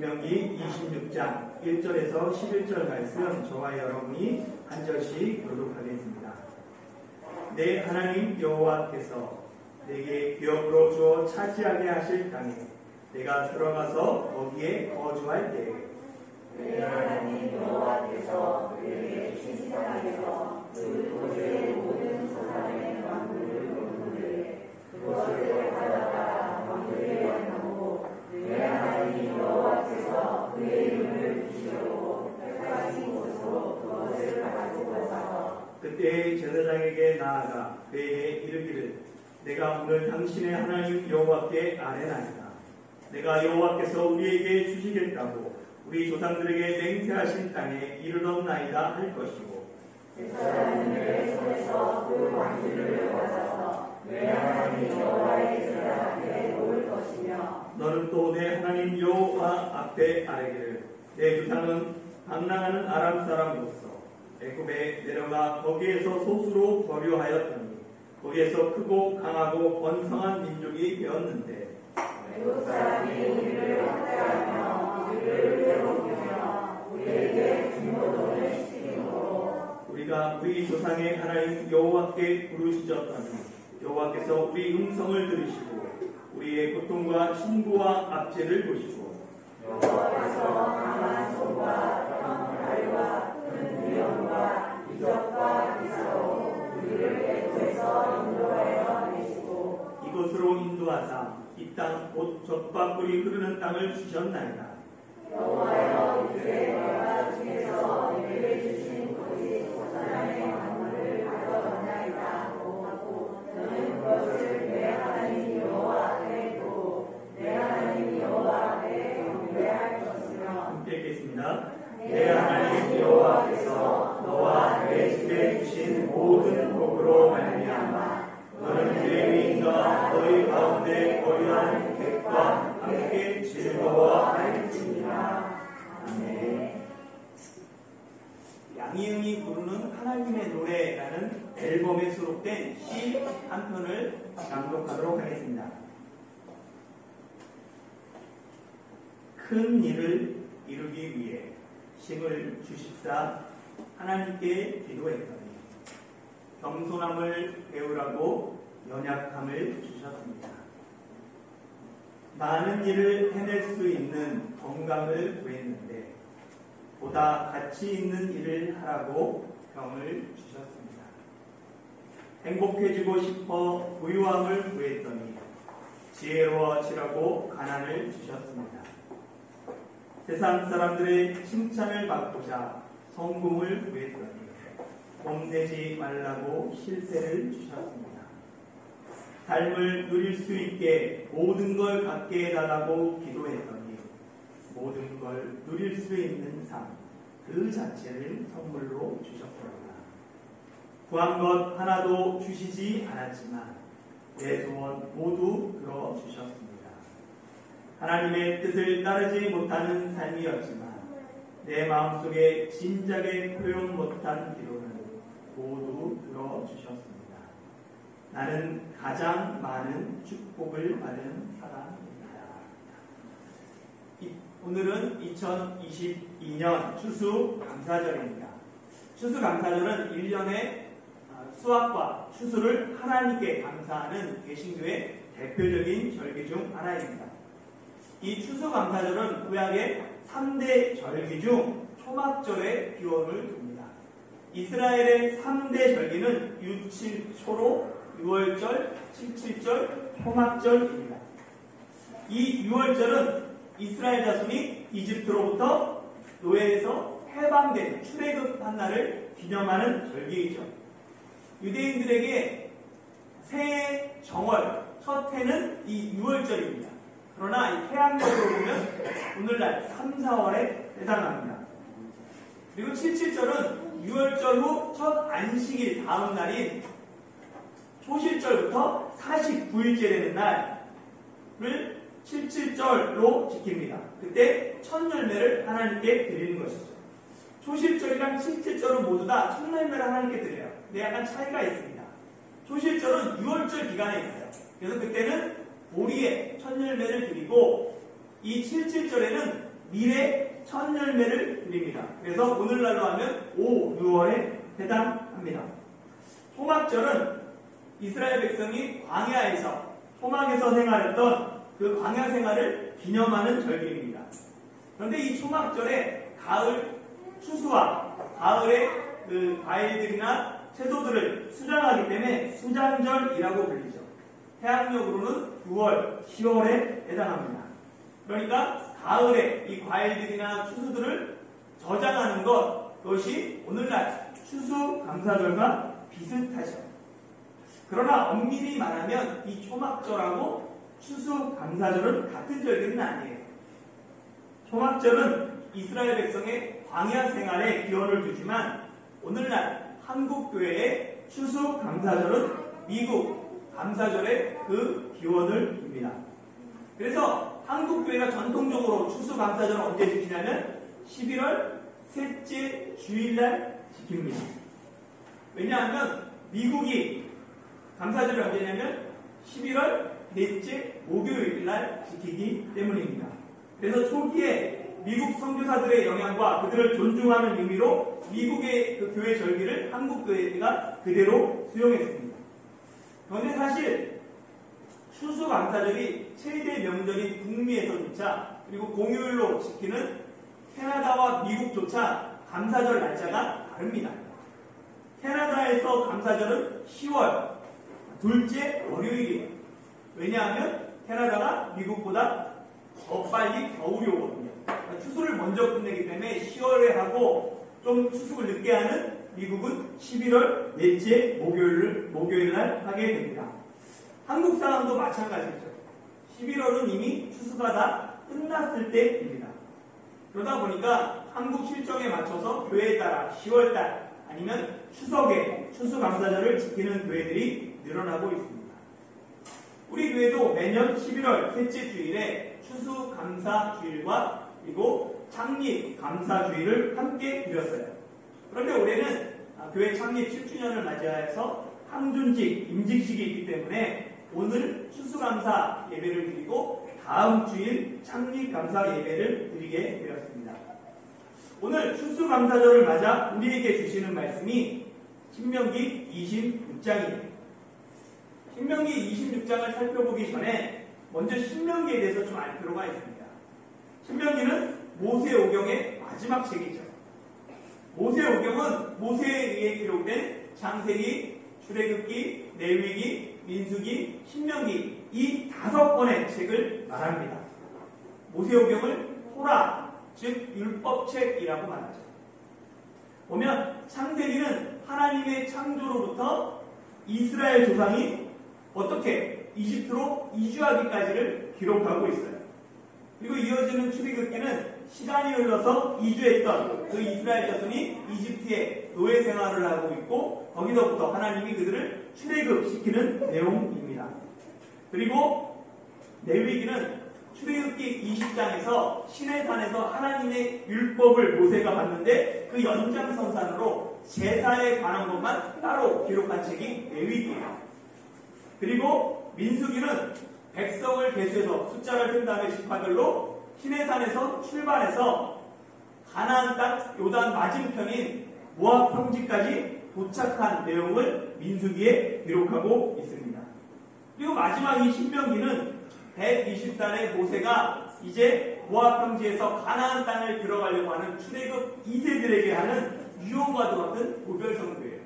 신명기 26장 1절에서 11절 말씀 저와 여러분이 한 절씩 교독하겠습니다. 내 하나님 여호와께서 내게 기업으로 주어 차지하게 하실 땅에 내가 들어가서 거기에 거주할 때에 내 하나님 여호와께서 내게 주신 땅에서 그 도시의 모든 소산의 만물을 거두되 그것을 가져다가 왕들에게 하고 내 하나님 여호와께서 그의 이름을 두시려고 택하신 곳으로 그것을 가지고 가서 그때 제사장에게 나아가 그에게 이르기를 내가 오늘 당신의 하나님 여호와께 아뢰나이다. 내가 여호와께서 우리에게 주시겠다고 우리 조상들에게 맹세하신 땅에 이르렀나이다 할 것이고 제사장은 내 손에서 그 왕들을 가져서 내 하나님 여호와의 제사 앞에 놓을 것이며 너는 또 내 하나님 여호와 앞에 아뢰기를 내 조상은 방랑하는 아람 사람으로서 애굽에 내려가 거기에서 소수로 거류하였더니 거기에서 크고 강하고 번성한 민족이 되었는데 애굽 사람이 우리를 학대하며 우리를 괴롭히며 우리에게 중노동을 시키므로 우리가 우리 조상의 하나님 여호와께 부르짖었더니 여호와께서 우리 음성을 들으시고 우리의 고통과 신고와 압제를 보시고 여호와께서 강한 손과 팔과 큰 위엄과 이적과 기사로 우리를 애굽에서 인도하여 내시고 이곳으로 인도하사 이 땅 곧 젖과 꿀이 흐르는 땅을 주셨나이다. 여호와여 이제 내가 중에서 내게 주신 고지 소산의 만물을 가져왔나이다 하고 너는 그것을 내 하나님 여호와 앞에 두고 내 하나님 여호와 앞에 경배할 것이며 함께 읽겠습니다. 내 하나님 여호와께서 너와 내 집에 주신 모든 복으로 말미암아 너는 레위인과 너희 가운데 거류한 객과 함께 즐거워할지니라. 아멘. 양희은이 부르는 하나님의 노래라는 앨범에 수록된 시 한 편을 낭독하도록 하겠습니다. 큰 일을 이루기 위해 힘을 주십사 하나님께 기도했더니 겸손함을 배우라고 연약함을 주셨습니다. 많은 일을 해낼 수 있는 건강을 구했는데 보다 가치 있는 일을 하라고 병을 주셨습니다. 행복해지고 싶어 부유함을 구했더니 지혜로워지라고 가난을 주셨습니다. 세상 사람들의 칭찬을 받고자 성공을 구했더니 봄내지 말라고 실세를 주셨습니다. 삶을 누릴 수 있게 모든 걸 갖게 해달라고 기도했더니 모든 걸 누릴 수 있는 삶, 그 자체를 선물로 주셨습니다. 구한 것 하나도 주시지 않았지만 내 소원 모두 들어주셨습니다. 하나님의 뜻을 따르지 못하는 삶이었지만 내 마음속에 진작에 표현 못한 기도는 모두 들어주셨습니다. 나는 가장 많은 축복을 받은 사람입니다. 오늘은 2022년 추수감사절입니다. 추수감사절은 1년의 수확과 추수를 하나님께 감사하는 개신교의 대표적인 절기 중 하나입니다. 이 추수감사절은 구약의 3대 절기 중 초막절의 기원을 둡니다. 이스라엘의 3대 절기는 유칠초로 6월절, 77절, 초막절입니다. 이 6월절은 이스라엘 자손이 이집트로부터 노예에서 해방된 출애굽한 날을 기념하는 절기이죠. 유대인들에게 새해 정월, 첫 해는 이 6월절입니다. 그러나 이 태양력으로 보면 오늘날 3, 4월에 해당합니다. 그리고 77절은 6월절 후 첫 안식일 다음 날인 초실절부터 49일째 되는 날을 77절로 지킵니다. 그때 첫 열매를 하나님께 드리는 것이죠. 초실절이랑 77절은 모두 다 첫 열매를 하나님께 드려요. 근데 약간 차이가 있습니다. 초실절은 6월절 기간에 있어요. 그래서 그때는 보리에 첫 열매를 드리고 이 77절에는 미래 첫 열매를 드립니다. 그래서 오늘날로 하면 5, 6월에 해당합니다. 초막절은 이스라엘 백성이 광야에서 초막에서 생활했던 그 광야 생활을 기념하는 절기입니다. 그런데 이 초막절에 가을 추수와 가을의 그 과일들이나 채소들을 수장하기 때문에 수장절이라고 불리죠. 해학력으로는 9월, 10월에 해당합니다. 그러니까 가을에 이 과일들이나 추수들을 저장하는 것, 그것이 오늘날 추수감사절과 비슷하죠. 그러나 엄밀히 말하면 이 초막절하고 추수감사절은 같은 절기는 아니에요. 초막절은 이스라엘 백성의 광야 생활에 기원을 두지만 오늘날 한국교회의 추수감사절은 미국 감사절의 그 기원을 둡니다. 그래서 한국교회가 전통적으로 추수감사절을 언제 지키냐면 11월 셋째 주일날 지킵니다. 왜냐하면 미국이 감사절이 언제냐면 11월 넷째 목요일날 지키기 때문입니다. 그래서 초기에 미국 선교사들의 영향과 그들을 존중하는 의미로 미국의 그 교회 절기를 한국 교회가 그대로 수용했습니다. 그런데 사실 추수감사절이 최대 명절인 북미에서조차 그리고 공휴일로 지키는 캐나다와 미국조차 감사절 날짜가 다릅니다. 캐나다에서 감사절은 10월 둘째 월요일이에요. 왜냐하면 캐나다가 미국보다 더 빨리 겨울이 오거든요. 그러니까 추수를 먼저 끝내기 때문에 10월에 하고 좀 추수를 늦게 하는 미국은 11월 넷째 목요일날 하게 됩니다. 한국 사람도 마찬가지죠. 11월은 이미 추수가 다 끝났을 때입니다. 그러다 보니까 한국 실정에 맞춰서 교회에 따라 10월달 아니면 추석에 추수감사절을 지키는 교회들이 늘어나고 있습니다. 우리 교회도 매년 11월 셋째 주일에 추수감사주일과 그리고 창립감사주일을 함께 드렸어요. 그런데 올해는 교회 창립 7주년을 맞이해서 항준직, 임직식이 있기 때문에 오늘 추수감사 예배를 드리고 다음 주일 창립감사 예배를 드리게 되었습니다. 오늘 추수감사절을 맞아 우리에게 주시는 말씀이 신명기 26장입니다. 신명기 26장을 살펴보기 전에 먼저 신명기에 대해서 좀 알 필요가 있습니다. 신명기는 모세오경의 마지막 책이죠. 모세오경은 모세에 의해 기록된 창세기, 출애굽기, 레위기, 민수기, 신명기 이 5권의 책을 말합니다. 모세오경을 토라, 즉 율법책이라고 말하죠. 보면 창세기는 하나님의 창조로부터 이스라엘 조상이 어떻게 이집트로 이주하기까지를 기록하고 있어요. 그리고 이어지는 출애굽기는 시간이 흘러서 이주했던 그 이스라엘 자손이 이집트에 노예 생활을 하고 있고 거기서부터 하나님이 그들을 출애굽시키는 내용입니다. 그리고 레위기는 출애굽기 20장에서 시내산에서 하나님의 율법을 모세가 받는데 그 연장선상으로 제사에 관한 것만 따로 기록한 책이 레위기예요. 그리고 민수기는 백성을 계수해서 숫자를 센 다음에 지파별로 시내산에서 출발해서 가나안 땅 요단 맞은편인 모압 평지까지 도착한 내용을 민수기에 기록하고 있습니다. 그리고 마지막 이 신명기는 120살의 모세가 이제 모압 평지에서 가나안 땅을 들어가려고 하는 출애굽 2세들에게 하는 유언과도 같은 고별성도예요.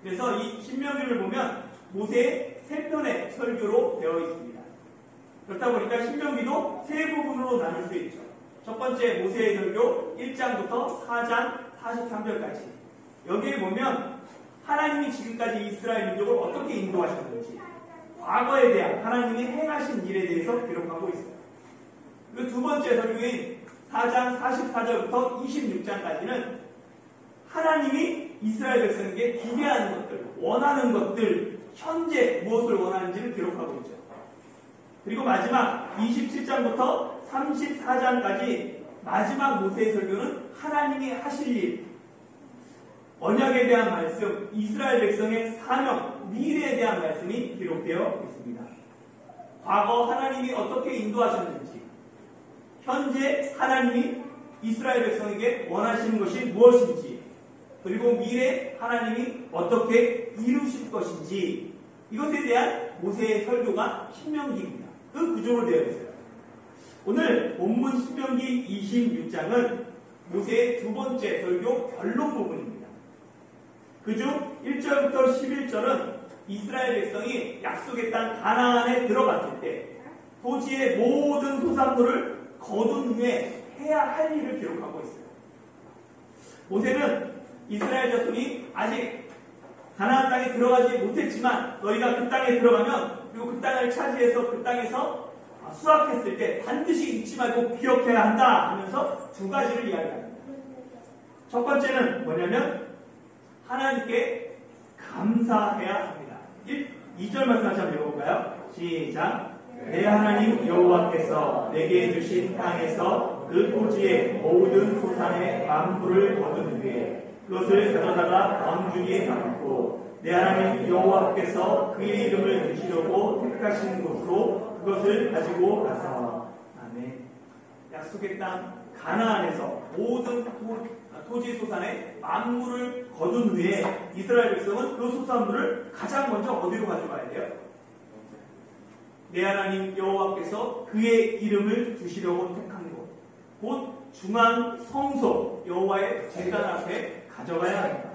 그래서 이 신명기를 보면 모세의 3편의 설교로 되어 있습니다. 그렇다 보니까 신명기도 3부분으로 나눌 수 있죠. 첫 번째 모세의 설교 1장부터 4장 43절까지. 여기에 보면 하나님이 지금까지 이스라엘 민족을 어떻게 인도하셨는지 과거에 대한 하나님이 행하신 일에 대해서 기록하고 있어요. 그리고 두 번째 설교인 4장 44절부터 26장까지는 하나님이 이스라엘 백성에게 기대하는 것들, 원하는 것들, 현재 무엇을 원하는지를 기록하고 있죠. 그리고 마지막 27장부터 34장까지 마지막 모세의 설교는 하나님이 하실 일, 언약에 대한 말씀, 이스라엘 백성의 사명, 미래에 대한 말씀이 기록되어 있습니다. 과거 하나님이 어떻게 인도하셨는지, 현재 하나님이 이스라엘 백성에게 원하시는 것이 무엇인지, 그리고 미래 하나님이 어떻게 이루실 것인지, 이것에 대한 모세의 설교가 신명기입니다. 그 구조로 되어 있어요. 오늘 본문 신명기 26장은 모세의 두 번째 설교 결론 부분입니다. 그중 1절부터 11절은 이스라엘 백성이 약속의 땅 가나안에 들어갔을 때 토지의 모든 소산물을 거둔 후에 해야 할 일을 기록하고 있어요. 모세는 이스라엘 자손이 아직 가나안 땅에 들어가지 못했지만 너희가 그 땅에 들어가면, 그리고 그 땅을 차지해서 그 땅에서 수확했을 때 반드시 잊지 말고 기억해야 한다 하면서 두 가지를 이야기합니다. 첫 번째는 뭐냐면 하나님께 감사해야 합니다. 2절 말씀 다시 한번 읽어볼까요? 시작. 내 하나님 여호와께서 내게 주신 땅에서 그 토지의 모든 소산의 만물을 거둔 후에 그것을 가져다가 광주리에 담고 내 하나님 여호와께서 그의 이름을 드시려고 택하신 곳으로 그것을 가지고 가서. 아멘. 약속의 땅 가나안에서 모든 토지 소산의 만물을 거둔 후에 이스라엘 백성은 그 소산물을 가장 먼저 어디로 가져가야 돼요? 내 하나님 여호와께서 그의 이름을 두시려고 택한 곳, 곧 중앙 성소 여호와의 제단 앞에 가져가야 합니다.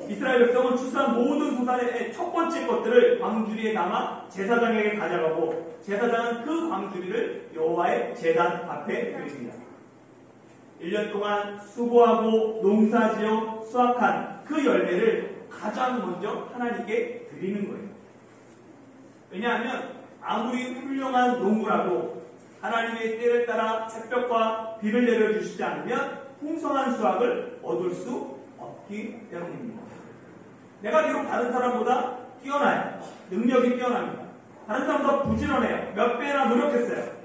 이스라엘 백성은 출산 모든 소산의 첫 번째 것들을 광주리에 담아 제사장에게 가져가고 제사장은 그 광주리를 여호와의 제단 앞에 드립니다. 1년 동안 수고하고 농사지어 수확한 그 열매를 가장 먼저 하나님께 드리는 거예요. 왜냐하면 아무리 훌륭한 농부라도 하나님의 때를 따라 햇볕과 비를 내려주시지 않으면 풍성한 수확을 얻을 수 없기 때문입니다. 내가 비록 다른 사람보다 뛰어나요. 능력이 뛰어납니다. 다른 사람보다 부지런해요. 몇 배나 노력했어요.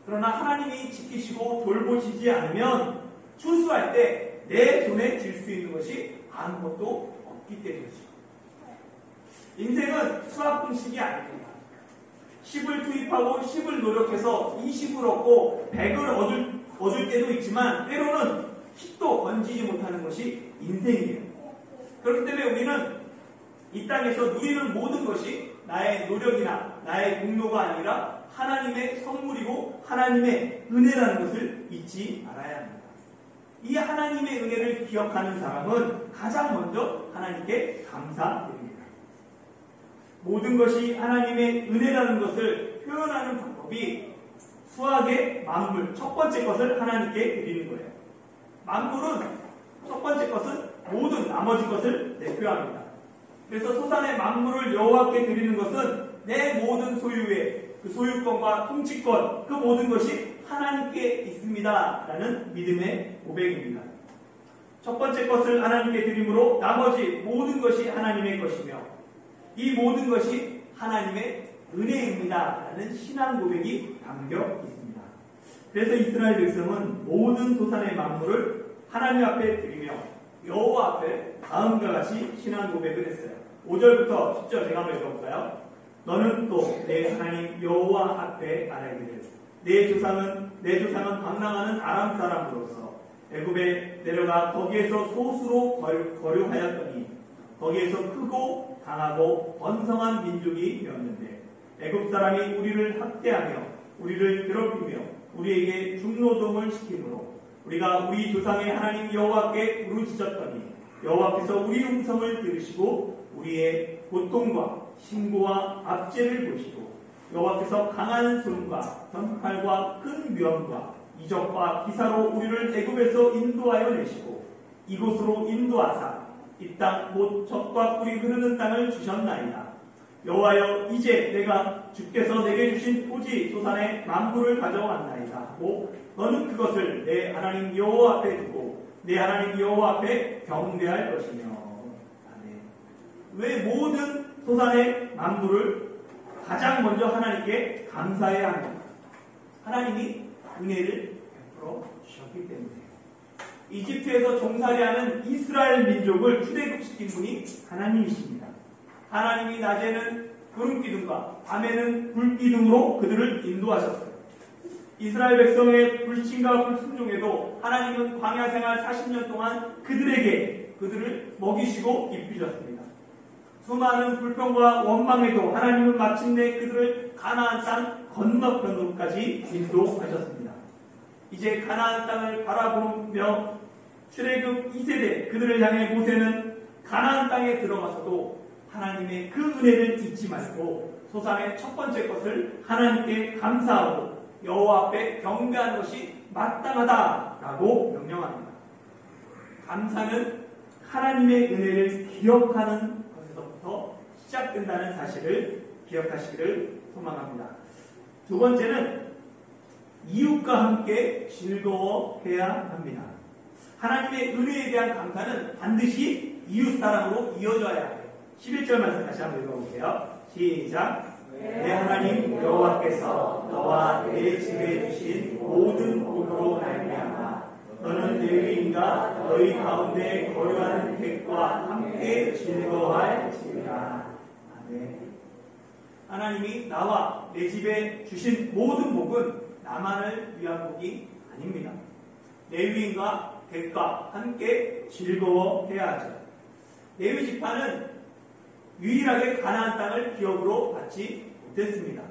그러나 하나님이 지키시고 돌보시지 않으면 추수할 때 내 손에 쥘 수 있는 것이 아무것도 없기 때문이죠. 인생은 수학 공식이 아닙니다. 10을 투입하고 10을 노력해서 20을 얻고 100을 얻을 때도 있지만 때로는 10도 건지지 못하는 것이 인생이에요. 그렇기 때문에 우리는 이 땅에서 누리는 모든 것이 나의 노력이나 나의 공로가 아니라 하나님의 선물이고 하나님의 은혜라는 것을 잊지 말아야 합니다. 이 하나님의 은혜를 기억하는 사람은 가장 먼저 하나님께 감사드립니다. 모든 것이 하나님의 은혜라는 것을 표현하는 방법이 수학의 만물, 첫 번째 것을 하나님께 드리는 거예요. 만물은 첫 번째 것은 모든 나머지 것을 대표합니다. 그래서 소산의 만물을 여호와께 드리는 것은 내 모든 소유의 그 소유권과 통치권, 그 모든 것이 하나님께 있습니다 라는 믿음의 고백입니다. 첫 번째 것을 하나님께 드림으로 나머지 모든 것이 하나님의 것이며 이 모든 것이 하나님의 은혜입니다 라는 신앙 고백이 담겨 있습니다. 그래서 이스라엘 백성은 모든 소산의 만물을 하나님 앞에 드리며 여호와 앞에 다음과 같이 신앙 고백을 했어요. 5절부터 10절 제가 한번 읽어볼까요? 너는 또 내 하나님 여호와 앞에 말하기를 내 조상은 방랑하는 아람 사람으로서 애굽에 내려가 거기에서 소수로 거류하였더니 거기에서 크고 강하고 번성한 민족이 되었는데 애굽 사람이 우리를 학대하며 우리를 괴롭히며 우리에게 중노동을 시키므로 우리가 우리 조상의 하나님 여호와께 부르짖었더니 여호와께서 우리 음성을 들으시고 우리의 고통과 신고와 압제를 보시고 여호와께서 강한 손과 전팔과 큰 위엄과 이적과 기사로 우리를 애굽에서 인도하여 내시고 이곳으로 인도하사 이 땅 곧 젖과 꿀이 흐르는 땅을 주셨나이다. 여호와여 이제 내가 주께서 내게 주신 토지 소산의 만물을 가져왔나이다 하고 너는 그것을 내 하나님 여호와 앞에 두고 내 하나님 여호와 앞에 경배할 것이며. 아멘. 왜 모든 소산의 만물을 가장 먼저 하나님께 감사해야 합니다. 하나님이 은혜를 베풀어 주셨기 때문이에요. 이집트에서 종살이하는 이스라엘 민족을 출애굽시킨 분이 하나님이십니다. 하나님이 낮에는 구름 기둥과 밤에는 불 기둥으로 그들을 인도하셨어요. 이스라엘 백성의 불신과 불순종에도 하나님은 광야 생활 40년 동안 그들을 먹이시고 입히셨습니다. 수많은 불평과 원망에도 하나님은 마침내 그들을 가나안 땅 건너편으로까지 인도하셨습니다. 이제 가나안 땅을 바라보며 출애굽 2세대 그들을 향해 모세는 가나안 땅에 들어가서도 하나님의 그 은혜를 잊지 말고 소산의 첫 번째 것을 하나님께 감사하고 여호와 앞에 경배하는 것이 마땅하다라고 명령합니다. 감사는 하나님의 은혜를 기억하는 것에서부터 시작된다는 사실을 기억하시기를 소망합니다. 두 번째는 이웃과 함께 즐거워해야 합니다. 하나님의 은혜에 대한 감사는 반드시 이웃 사랑으로 이어져야 해요. 11절 말씀 다시 한번 읽어볼게요. 시작. 내 하나님 여호와께서 너와 내 집에 주신 모든 복으로 말미암아 너는 레위인과 너희 가운데 거류하는 객과 함께 즐거워할지니라. 아멘. 하나님이 나와 내 집에 주신 모든 복은 나만을 위한 복이 아닙니다. 레위인과 객과 함께 즐거워해야 하죠. 레위 지파는 유일하게 가나안 땅을 기업으로 받지 못했습니다.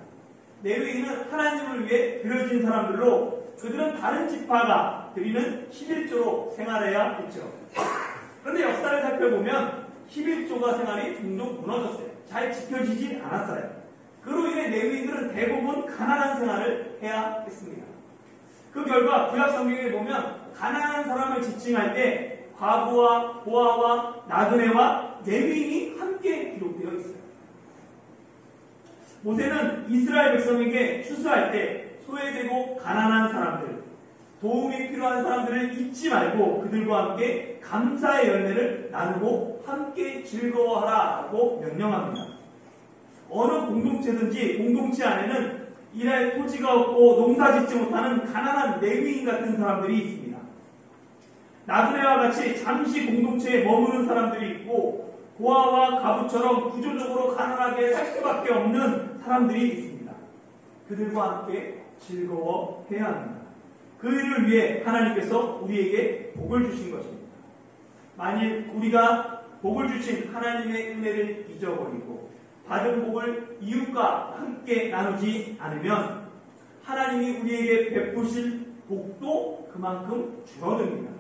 레위인은 하나님을 위해 드려진 사람들로 그들은 다른 지파가 드리는 11조로 생활해야 했죠. 그런데 역사를 살펴보면 11조가 생활이 종종 무너졌어요. 잘 지켜지지 않았어요. 그로 인해 레위인들은 대부분 가난한 생활을 해야 했습니다. 그 결과 구약 성경에 보면 가난한 사람을 지칭할 때 과부와 고아와 나그네와 레위인이 함께 기록되어 있어요. 모세는 이스라엘 백성에게 추수할 때 소외되고 가난한 사람들, 도움이 필요한 사람들을 잊지 말고 그들과 함께 감사의 열매를 나누고 함께 즐거워하라고 명령합니다. 어느 공동체든지 공동체 안에는 일할 토지가 없고 농사 짓지 못하는 가난한 레위인 같은 사람들이 있습니다. 나그네와 같이 잠시 공동체에 머무는 사람들이 있고 고아와 가부처럼 구조적으로 가난하게 살 수밖에 없는 사람들이 있습니다. 그들과 함께 즐거워해야 합니다. 그 일을 위해 하나님께서 우리에게 복을 주신 것입니다. 만일 우리가 복을 주신 하나님의 은혜를 잊어버리고 받은 복을 이웃과 함께 나누지 않으면 하나님이 우리에게 베푸실 복도 그만큼 줄어듭니다.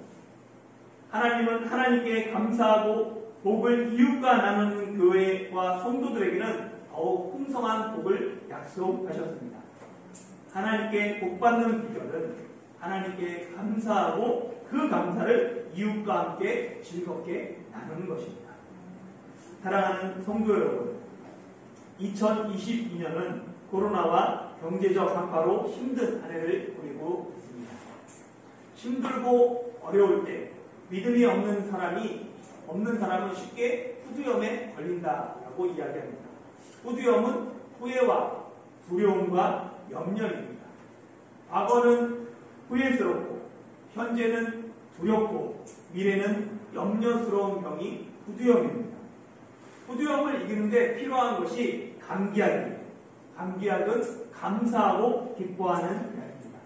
하나님은 하나님께 감사하고 복을 이웃과 나누는 교회와 성도들에게는 더욱 풍성한 복을 약속하셨습니다. 하나님께 복받는 비결은 하나님께 감사하고 그 감사를 이웃과 함께 즐겁게 나누는 것입니다. 사랑하는 성도 여러분, 2022년은 코로나와 경제적 한파로 힘든 한 해를 보내고 있습니다. 힘들고 어려울 때 믿음이 없는 사람은 쉽게 후두염에 걸린다라고 이야기합니다. 후두염은 후회와 두려움과 염려입니다. 과거는 후회스럽고 현재는 두렵고 미래는 염려스러운 병이 후두염입니다. 후두염을 이기는데 필요한 것이 감기약입니다. 감기약은 감사하고 기뻐하는 약입니다.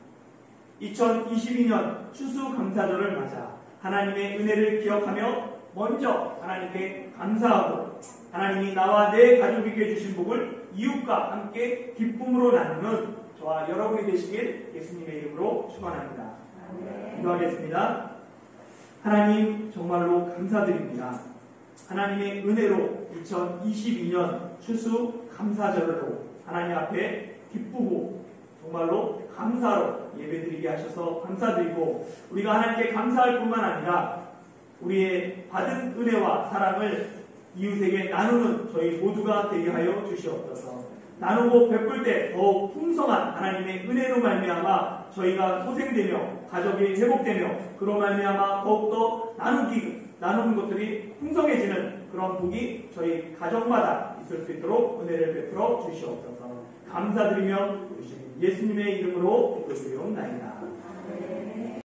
2022년 추수감사절을 맞아 하나님의 은혜를 기억하며 먼저 하나님께 감사하고 하나님이 나와 내 가족에게 주신 복을 이웃과 함께 기쁨으로 나누는 저와 여러분이 되시길 예수님의 이름으로 축원합니다. 기도하겠습니다. 하나님 정말로 감사드립니다. 하나님의 은혜로 2022년 추수감사절로 하나님 앞에 기쁘고 정말로 감사로 예배드리게 하셔서 감사드리고 우리가 하나님께 감사할 뿐만 아니라 우리의 받은 은혜와 사랑을 이웃에게 나누는 저희 모두가 되게 하여 주시옵소서. 나누고 베풀 때 더욱 풍성한 하나님의 은혜로 말미암아 저희가 소생되며 가족이 회복되며 그로 말미암아 더욱더 나누는 것들이 풍성해지는 그런 복이 저희 가정마다 있을 수 있도록 은혜를 베풀어 주시옵소서. 감사드리며 예수님의 이름으로 기도드리옵나이다.